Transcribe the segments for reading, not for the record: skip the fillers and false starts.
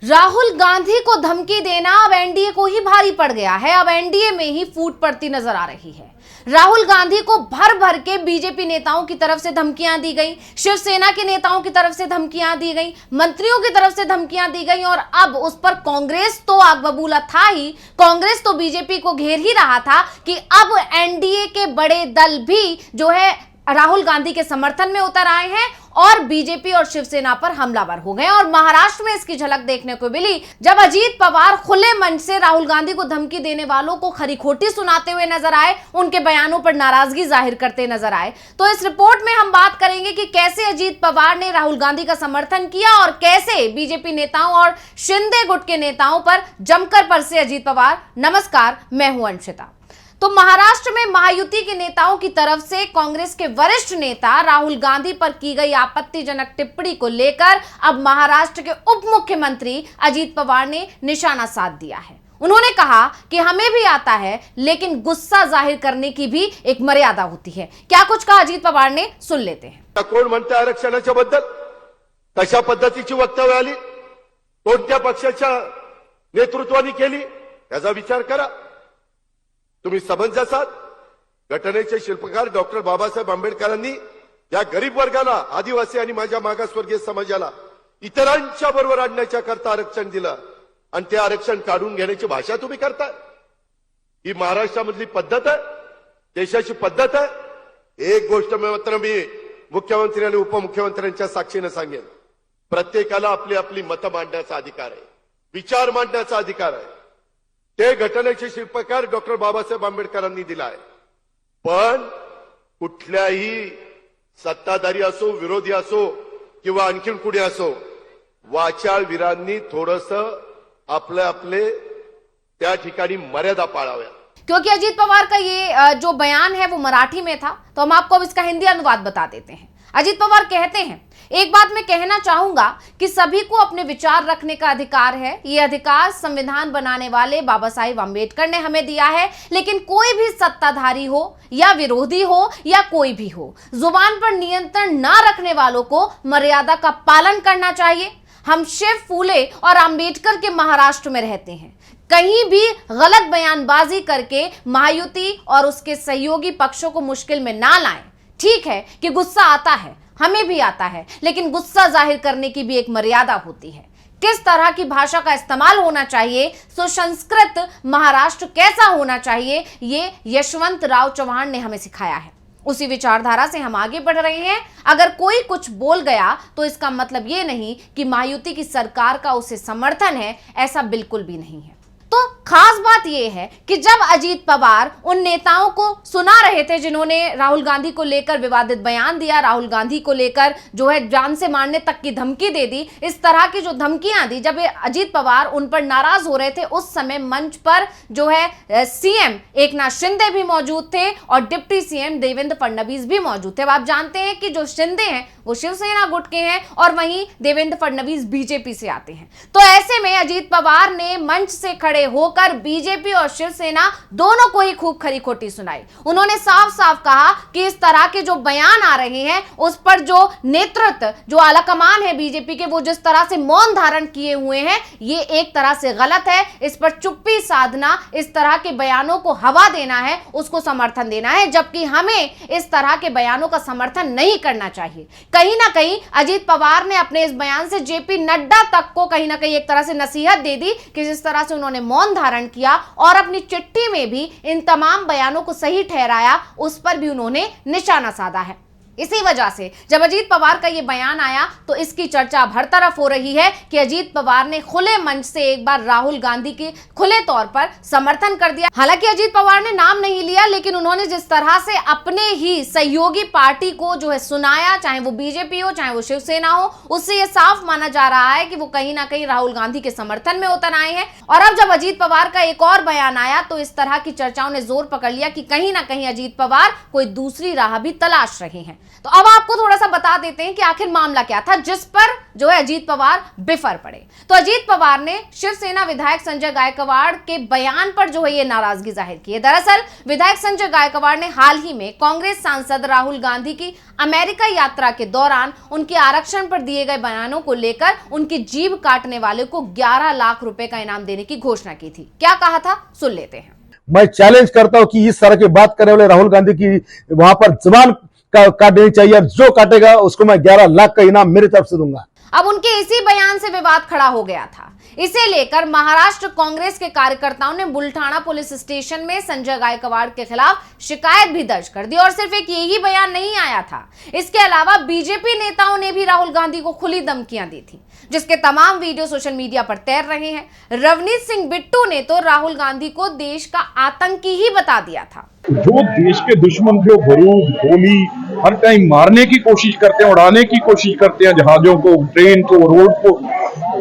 राहुल गांधी को धमकी देना अब एनडीए को ही भारी पड़ गया है। अब एनडीए में ही फूट पड़ती नजर आ रही है। राहुल गांधी को भर भर के बीजेपी नेताओं की तरफ से धमकियां दी गई, शिवसेना के नेताओं की तरफ से धमकियां दी गई, मंत्रियों की तरफ से धमकियां दी गई और अब उस पर कांग्रेस तो आग बबूला था ही। कांग्रेस तो बीजेपी को घेर ही रहा था कि अब एनडीए के बड़े दल भी जो है राहुल गांधी के समर्थन में उतर आए हैं और बीजेपी और शिवसेना पर हमलावर हो गए। और महाराष्ट्र में इसकी झलक देखने को मिली जब अजीत पवार खुले मंच से राहुल गांधी को धमकी देने वालों को खरी खोटी सुनाते हुए नजर आए, उनके बयानों पर नाराजगी जाहिर करते नजर आए। तो इस रिपोर्ट में हम बात करेंगे कि कैसे अजीत पवार ने राहुल गांधी का समर्थन किया और कैसे बीजेपी नेताओं और शिंदे गुट के नेताओं पर जमकर बरसे अजीत पवार। नमस्कार, मैं हूं अंशिता। तो महाराष्ट्र में महायुति के नेताओं की तरफ से कांग्रेस के वरिष्ठ नेता राहुल गांधी पर की गई आपत्तिजनक टिप्पणी को लेकर अब महाराष्ट्र के उप मुख्यमंत्री अजीत पवार ने निशाना साध दिया है। उन्होंने कहा कि हमें भी आता है, लेकिन गुस्सा जाहिर करने की भी एक मर्यादा होती है। क्या कुछ कहा अजीत पवार ने, सुन लेते हैं। कोण म्हणते आरक्षणाच्या बद्दल, कशा पद्धतीची वक्तव्य आली, कोणत्या पक्षाच्या नेतृत्वाने केली, याचा विचार करा। तुम्ही समंजस आहात। घटनेचे शिल्पकार डॉक्टर बाबासाहेब आंबेडकरांनी या गरीब वर्गाला, आदिवासी आणि माझ्या मागासवर्गीय समाजाला इतरांच्या बरोबर आणण्याच्या करता आरक्षण दिलं आणि ते आरक्षण काढून घेण्याची भाषा तुम्ही करताय। ही महाराष्ट्रामधली पद्धत आहे, देशाची पद्धत आहे। एक गोष्ट मात्र मी मुख्यमंत्री आणि उपमुख्यमंत्र्यांच्या साक्षीने सांगेन, प्रत्येकाला आपली आपली मतं मांडण्याचा अधिकार आहे, विचार मांडण्याचा अधिकार आहे। ते घटनेचे शिल्पकार डॉक्टर बाबासाहेब आंबेडकरांनी दिला आहे, पण कुठल्याही सत्ताधारी असो, विरोधी असो किंवा आणखीन कुणी असो, वाचाळवीरांनी थोडंसं आपले त्या ठिकाणी मर्यादा पाळाव्या। क्योंकि अजीत पवार का ये जो बयान है वो मराठी में था, तो हम आपको अब इसका हिंदी अनुवाद बता देते हैं। अजीत पवार कहते हैं, एक बात मैं कहना चाहूंगा कि सभी को अपने विचार रखने का अधिकार है। ये अधिकार संविधान बनाने वाले बाबा साहेब आंबेडकर ने हमें दिया है, लेकिन कोई भी सत्ताधारी हो या विरोधी हो या कोई भी हो, जुबान पर नियंत्रण ना रखने वालों को मर्यादा का पालन करना चाहिए। हम शिव, फूले और आंबेडकर के महाराष्ट्र में रहते हैं। कहीं भी गलत बयानबाजी करके महायुति और उसके सहयोगी पक्षों को मुश्किल में ना लाएं। ठीक है कि गुस्सा आता है, हमें भी आता है, लेकिन गुस्सा जाहिर करने की भी एक मर्यादा होती है। किस तरह की भाषा का इस्तेमाल होना चाहिए, सुसंस्कृत महाराष्ट्र कैसा होना चाहिए, ये यशवंतराव चव्हाण ने हमें सिखाया है। उसी विचारधारा से हम आगे बढ़ रहे हैं। अगर कोई कुछ बोल गया तो इसका मतलब ये नहीं कि महायुति की सरकार का उसे समर्थन है, ऐसा बिल्कुल भी नहीं है। तो खास बात यह है कि जब अजीत पवार उन नेताओं को सुना रहे थे जिन्होंने राहुल गांधी को लेकर विवादित बयान दिया, राहुल गांधी को लेकर जो है जान से मारने तक की धमकी दे दी, इस तरह की जो धमकियां दी, जब अजीत पवार उन पर नाराज हो रहे थे, उस समय मंच पर जो है सीएम एकनाथ शिंदे भी मौजूद थे और डिप्टी सीएम देवेंद्र फडणवीस भी मौजूद थे। अब आप जानते हैं कि जो शिंदे हैं वो शिवसेना गुट के हैं और वहीं देवेंद्र फडणवीस बीजेपी से आते हैं। तो ऐसे में अजीत पवार ने मंच से खड़े होकर बीजेपी और शिवसेना दोनों को ही खूब खरी खोटी सुनाई। उन्होंने साफ साफ कहा कि इस तरह के जो बयान आ रहे हैं उस पर जो नेतृत्व, जो आलाकमान है बीजेपी के, वो जिस तरह से मौन धारण किए हुए हैं, ये एक तरह से गलत है। इस पर चुप्पी साधना, इस तरह के बयानों को हवा देना है, उसको समर्थन देना है, जबकि हमें इस तरह के बयानों का समर्थन नहीं करना चाहिए। कहीं ना कहीं अजीत पवार ने अपने इस बयान से जेपी नड्डा तक को कहीं ना कहीं एक तरह से नसीहत दे दी कि जिस तरह से उन्होंने मौन धारण किया और अपनी चिट्ठी में भी इन तमाम बयानों को सही ठहराया, उस पर भी उन्होंने निशाना साधा है। इसी वजह से जब अजीत पवार का यह बयान आया तो इसकी चर्चा हर तरफ हो रही है कि अजीत पवार ने खुले मंच से एक बार राहुल गांधी के खुले तौर पर समर्थन कर दिया। हालांकि अजीत पवार ने नाम नहीं लिया, लेकिन उन्होंने जिस तरह से अपने ही सहयोगी पार्टी को जो है सुनाया, चाहे वो बीजेपी हो चाहे वो शिवसेना हो, उससे यह साफ माना जा रहा है कि वो कहीं ना कहीं राहुल गांधी के समर्थन में उतर आए हैं। और अब जब अजीत पवार का एक और बयान आया तो इस तरह की चर्चाओं ने जोर पकड़ लिया कि कहीं ना कहीं अजीत पवार कोई दूसरी राह भी तलाश रहे हैं। तो अब आपको थोड़ा सा बता देते हैं कि आखिर मामला क्या था जिस पर जो है अजीत पवार बिफर पड़े। तो अजीत पवार ने शिवसेना विधायक संजय गायकवाड़ के बयान पर जो है ये नाराजगी जाहिर की है। दरअसल विधायक संजय गायकवाड़ ने हाल ही में कांग्रेस सांसद राहुल गांधी की अमेरिका यात्रा के दौरान उनके आरक्षण पर दिए गए बयानों को लेकर उनकी जीभ काटने वाले को 11 लाख रुपए का इनाम देने की घोषणा की थी। क्या कहा था, सुन लेते हैं। मैं चैलेंज करता हूं कि इस तरह की बात करने वाले राहुल गांधी की वहां पर जबान काटनी चाहिए, और जो काटेगा उसको मैं 11 लाख का इनाम मेरी तरफ से दूंगा। अब उनके इसी बयान से विवाद खड़ा हो गया था। इसे लेकर महाराष्ट्र कांग्रेस के कार्यकर्ताओं ने बुल्ढाना पुलिस स्टेशन में संजय गायकवाड़ के खिलाफ शिकायत भी दर्ज कर दी। और सिर्फ एक यही बयान नहीं आया था, इसके अलावा बीजेपी नेताओं ने भी राहुल गांधी को खुली धमकियां दी थी, जिसके तमाम वीडियो सोशल मीडिया पर तैर रहे हैं। रवनीत सिंह बिट्टू ने तो राहुल गांधी को देश का आतंकी ही बता दिया था। जो देश के दुश्मन जो बारूद गोली हर टाइम मारने की कोशिश करते हैं, उड़ाने की कोशिश करते हैं जहाजों को, ट्रेन को, रोड को,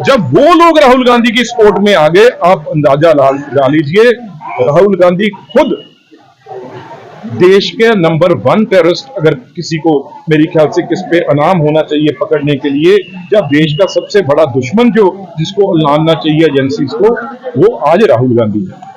जब वो लोग राहुल गांधी की सपोर्ट में आ गए, आप अंदाजा लगा लीजिए राहुल गांधी खुद देश के नंबर 1 टेररिस्ट, अगर किसी को मेरी ख्याल से किस पे इनाम होना चाहिए पकड़ने के लिए, या देश का सबसे बड़ा दुश्मन जो जिसको लानना चाहिए एजेंसीज को, वो आज राहुल गांधी है।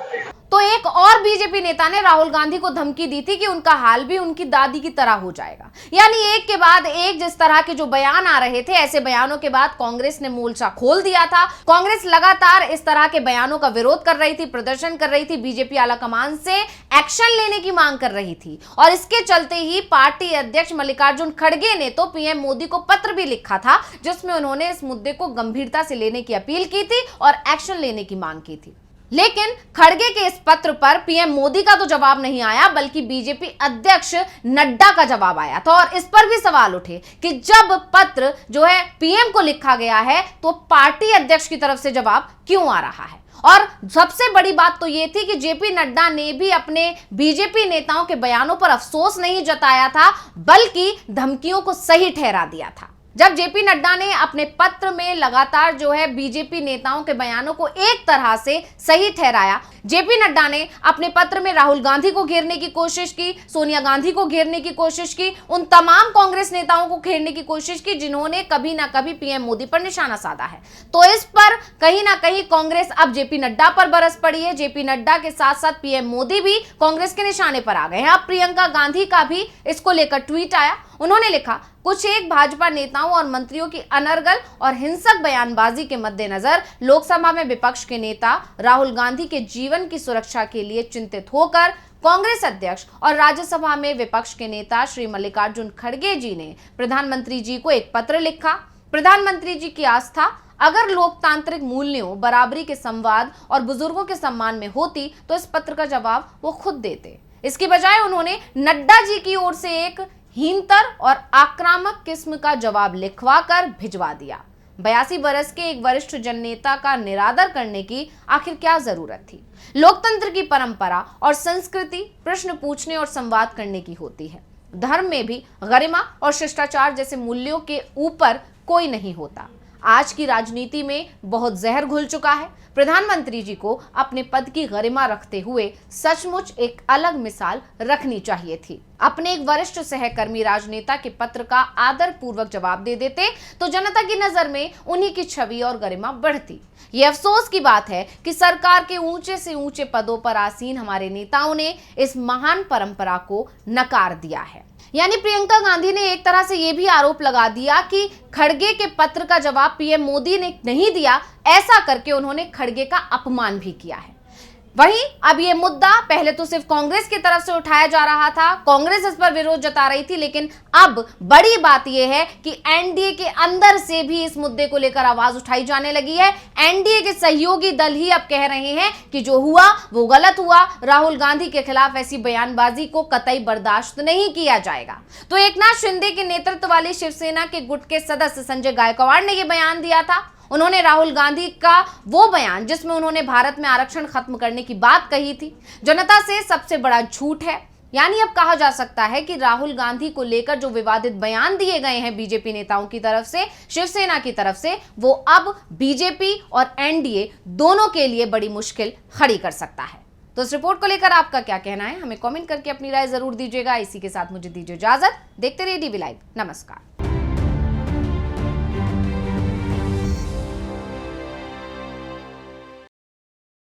तो एक और बीजेपी नेता ने राहुल गांधी को धमकी दी थी कि उनका हाल भी उनकी दादी की तरह हो जाएगा। यानी एक के बाद एक जिस तरह के जो बयान आ रहे थे, ऐसे बयानों के बाद कांग्रेस ने मोर्चा खोल दिया था। कांग्रेस लगातार इस तरह के बयानों का विरोध कर रही थी, प्रदर्शन कर रही थी, बीजेपी आलाकमान से एक्शन लेने की मांग कर रही थी। और इसके चलते ही पार्टी अध्यक्ष मल्लिकार्जुन खड़गे ने तो पीएम मोदी को पत्र भी लिखा था, जिसमें उन्होंने इस मुद्दे को गंभीरता से लेने की अपील की थी और एक्शन लेने की मांग की थी। लेकिन खड़गे के इस पत्र पर पीएम मोदी का तो जवाब नहीं आया, बल्कि बीजेपी अध्यक्ष नड्डा का जवाब आया था। और इस पर भी सवाल उठे कि जब पत्र जो है पीएम को लिखा गया है, तो पार्टी अध्यक्ष की तरफ से जवाब क्यों आ रहा है। और सबसे बड़ी बात तो यह थी कि जेपी नड्डा ने भी अपने बीजेपी नेताओं के बयानों पर अफसोस नहीं जताया था, बल्कि धमकियों को सही ठहरा दिया था। जब जेपी नड्डा ने अपने पत्र में लगातार जो है बीजेपी नेताओं के बयानों को एक तरह से सही ठहराया, जेपी नड्डा ने अपने पत्र में राहुल गांधी को घेरने की कोशिश की, सोनिया गांधी को घेरने की कोशिश की, उन तमाम कांग्रेस नेताओं को घेरने की कोशिश की जिन्होंने कभी ना कभी पीएम मोदी पर निशाना साधा है। तो इस पर कहीं ना कहीं कांग्रेस अब जेपी नड्डा पर बरस पड़ी है। जेपी नड्डा के साथ साथ पीएम मोदी भी कांग्रेस के निशाने पर आ गए हैं। अब प्रियंका गांधी का भी इसको लेकर ट्वीट आया। उन्होंने लिखा, कुछ एक भाजपा नेताओं और मंत्रियों की अनर्गल और हिंसक बयानबाजी के मद्देनजर लोकसभा में विपक्ष के नेता राहुल गांधी के जीवन की सुरक्षा के लिए चिंतित होकर कांग्रेस अध्यक्ष और राज्यसभा में विपक्ष के नेता श्री मल्लिकार्जुन खड़गे जी ने प्रधानमंत्री जी को एक पत्र लिखा। प्रधानमंत्री जी की आस्था अगर लोकतांत्रिक मूल्यों, बराबरी के संवाद और बुजुर्गों के सम्मान में होती तो इस पत्र का जवाब वो खुद देते। इसकी बजाय उन्होंने नड्डा जी की ओर से एक हीनतर और आक्रामक किस्म का जवाब लिखवा कर भिजवा दिया। 82 बरस के एक वरिष्ठ जननेता का निरादर करने की आखिर क्या जरूरत थी। लोकतंत्र की परंपरा और संस्कृति प्रश्न पूछने और संवाद करने की होती है। धर्म में भी गरिमा और शिष्टाचार जैसे मूल्यों के ऊपर कोई नहीं होता। आज की राजनीति में बहुत जहर घुल चुका है। प्रधानमंत्री जी को अपने पद की गरिमा रखते हुए सचमुच एक अलग मिसाल रखनी चाहिए थी। अपने एक वरिष्ठ सहकर्मी राजनेता के पत्र का आदर पूर्वक जवाब दे देते तो जनता की नजर में उन्हीं की छवि और गरिमा बढ़ती। ये अफसोस की बात है कि सरकार के ऊंचे से ऊंचे पदों पर आसीन हमारे नेताओं ने इस महान परंपरा को नकार दिया है। यानी प्रियंका गांधी ने एक तरह से यह भी आरोप लगा दिया कि खड़गे के पत्र का जवाब पीएम मोदी ने नहीं दिया, ऐसा करके उन्होंने खड़गे का अपमान भी किया है। वहीं अब ये मुद्दा पहले तो सिर्फ कांग्रेस की तरफ से उठाया जा रहा था, कांग्रेस इस पर विरोध जता रही थी, लेकिन अब बड़ी बात यह है कि एनडीए के अंदर से भी इस मुद्दे को लेकर आवाज उठाई जाने लगी है। एनडीए के सहयोगी दल ही अब कह रहे हैं कि जो हुआ वो गलत हुआ, राहुल गांधी के खिलाफ ऐसी बयानबाजी को कतई बर्दाश्त नहीं किया जाएगा। तो एकनाथ शिंदे के नेतृत्व वाली शिवसेना के गुट के सदस्य संजय गायकवाड़ ने यह बयान दिया था। उन्होंने राहुल गांधी का वो बयान जिसमें उन्होंने भारत में आरक्षण खत्म करने की बात कही थी, जनता से सबसे बड़ा झूठ है। यानी अब कहा जा सकता है कि राहुल गांधी को लेकर जो विवादित बयान दिए गए हैं बीजेपी नेताओं की तरफ से, शिवसेना की तरफ से, वो अब बीजेपी और एनडीए दोनों के लिए बड़ी मुश्किल खड़ी कर सकता है। तो इस रिपोर्ट को लेकर आपका क्या कहना है, हमें कमेंट करके अपनी राय जरूर दीजिएगा। इसी के साथ मुझे दीजिए इजाजत। देखते रहिए DV लाइव। नमस्कार।